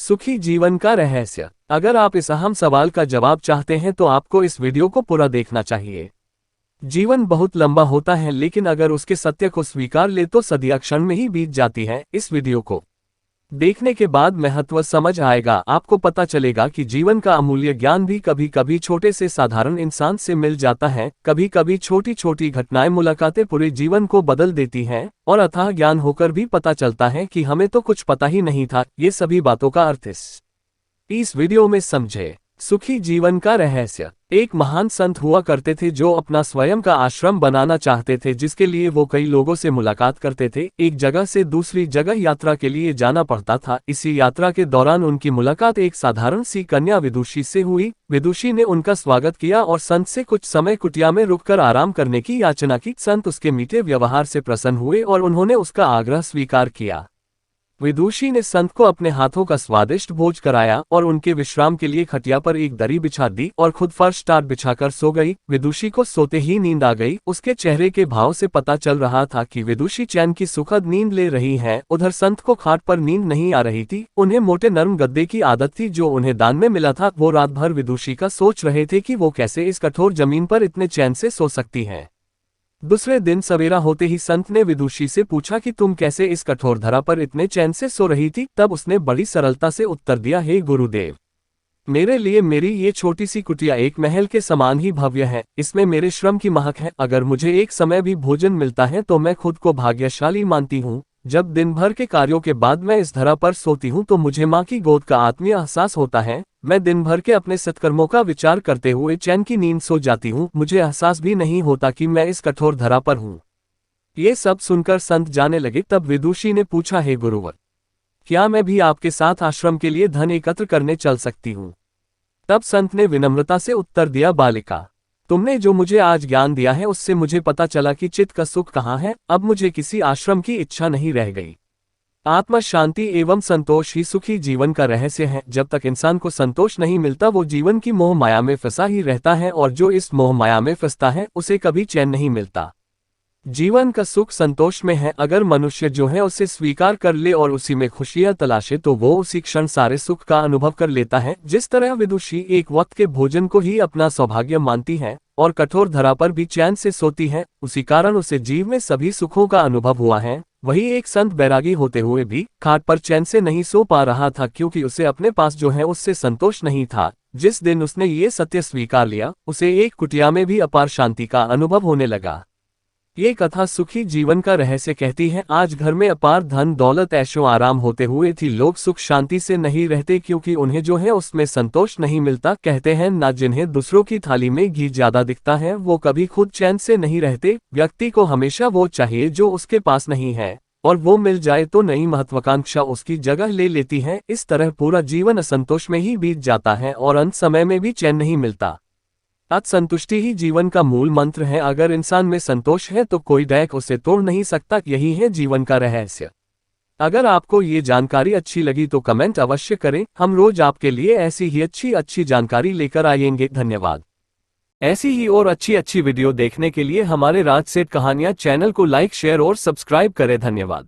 सुखी जीवन का रहस्य। अगर आप इस अहम सवाल का जवाब चाहते हैं तो आपको इस वीडियो को पूरा देखना चाहिए। जीवन बहुत लंबा होता है, लेकिन अगर उसके सत्य को स्वीकार ले तो सदियां क्षण में ही बीत जाती है। इस वीडियो को देखने के बाद महत्व समझ आएगा। आपको पता चलेगा कि जीवन का अमूल्य ज्ञान भी कभी कभी छोटे से साधारण इंसान से मिल जाता है। कभी कभी छोटी छोटी घटनाएं, मुलाकातें पूरे जीवन को बदल देती हैं, और अथाह ज्ञान होकर भी पता चलता है कि हमें तो कुछ पता ही नहीं था। ये सभी बातों का अर्थ इस वीडियो में समझे। सुखी जीवन का रहस्य। एक महान संत हुआ करते थे जो अपना स्वयं का आश्रम बनाना चाहते थे, जिसके लिए वो कई लोगों से मुलाकात करते थे। एक जगह से दूसरी जगह यात्रा के लिए जाना पड़ता था। इसी यात्रा के दौरान उनकी मुलाकात एक साधारण सी कन्या विदुषी से हुई। विदुषी ने उनका स्वागत किया और संत से कुछ समय कुटिया में रुककर आराम करने की याचना की। संत उसके मीठे व्यवहार से प्रसन्न हुए और उन्होंने उसका आग्रह स्वीकार किया। विदुषी ने संत को अपने हाथों का स्वादिष्ट भोज कराया और उनके विश्राम के लिए खटिया पर एक दरी बिछा दी और खुद फर्श टाट बिछाकर सो गई। विदुषी को सोते ही नींद आ गई। उसके चेहरे के भाव से पता चल रहा था कि विदुषी चैन की सुखद नींद ले रही है। उधर संत को खाट पर नींद नहीं आ रही थी। उन्हें मोटे नरम गद्दे की आदत थी जो उन्हें दान में मिला था। वो रात भर विदुषी का सोच रहे थे कि वो कैसे इस कठोर जमीन पर इतने चैन से सो सकती है। दूसरे दिन सवेरा होते ही संत ने विदुषी से पूछा कि तुम कैसे इस कठोर धरा पर इतने चैन से सो रही थी। तब उसने बड़ी सरलता से उत्तर दिया, हे गुरुदेव, मेरे लिए मेरी ये छोटी सी कुटिया एक महल के समान ही भव्य है। इसमें मेरे श्रम की महक है। अगर मुझे एक समय भी भोजन मिलता है तो मैं खुद को भाग्यशाली मानती हूँ। जब दिन भर के कार्यों के बाद मैं इस धरा पर सोती हूँ तो मुझे माँ की गोद का आत्मीय एहसास होता है। मैं दिन भर के अपने सत्कर्मों का विचार करते हुए चैन की नींद सो जाती हूँ। मुझे एहसास भी नहीं होता कि मैं इस कठोर धरा पर हूँ। ये सब सुनकर संत जाने लगे। तब विदुषी ने पूछा, हे गुरुवर, क्या मैं भी आपके साथ आश्रम के लिए धन एकत्र करने चल सकती हूँ? तब संत ने विनम्रता से उत्तर दिया, बालिका, तुमने जो मुझे आज ज्ञान दिया है उससे मुझे पता चला कि चित्त का सुख कहाँ है। अब मुझे किसी आश्रम की इच्छा नहीं रह गई। आत्मा शांति एवं संतोष ही सुखी जीवन का रहस्य है। जब तक इंसान को संतोष नहीं मिलता वो जीवन की मोह माया में फंसा ही रहता है, और जो इस मोह माया में फंसता है उसे कभी चैन नहीं मिलता। जीवन का सुख संतोष में है। अगर मनुष्य जो है उसे स्वीकार कर ले और उसी में खुशियां तलाशे तो वो उसी क्षण सारे सुख का अनुभव कर लेता है। जिस तरह विदुषी एक वक्त के भोजन को ही अपना सौभाग्य मानती है और कठोर धरा पर भी चैन से सोती है, उसी कारण उसे जीव में सभी सुखों का अनुभव हुआ है। वही एक संत बैरागी होते हुए भी खाट पर चैन से नहीं सो पा रहा था, क्योंकि उसे अपने पास जो है उससे संतोष नहीं था। जिस दिन उसने ये सत्य स्वीकार लिया उसे एक कुटिया में भी अपार शांति का अनुभव होने लगा। ये कथा सुखी जीवन का रहस्य कहती है। आज घर में अपार धन दौलत ऐशो आराम होते हुए भी लोग सुख शांति से नहीं रहते, क्योंकि उन्हें जो है उसमें संतोष नहीं मिलता। कहते हैं ना, जिन्हें दूसरों की थाली में घी ज्यादा दिखता है वो कभी खुद चैन से नहीं रहते। व्यक्ति को हमेशा वो चाहिए जो उसके पास नहीं है, और वो मिल जाए तो नई महत्वाकांक्षा उसकी जगह ले लेती है। इस तरह पूरा जीवन असंतोष में ही बीत जाता है और अंत समय में भी चैन नहीं मिलता। संतुष्टि ही जीवन का मूल मंत्र है। अगर इंसान में संतोष है तो कोई डैक उसे तोड़ नहीं सकता। यही है जीवन का रहस्य। अगर आपको ये जानकारी अच्छी लगी तो कमेंट अवश्य करें। हम रोज आपके लिए ऐसी ही अच्छी जानकारी लेकर आएंगे। धन्यवाद। ऐसी ही और अच्छी वीडियो देखने के लिए हमारे राज सेठ कहानियां चैनल को लाइक, शेयर और सब्सक्राइब करें। धन्यवाद।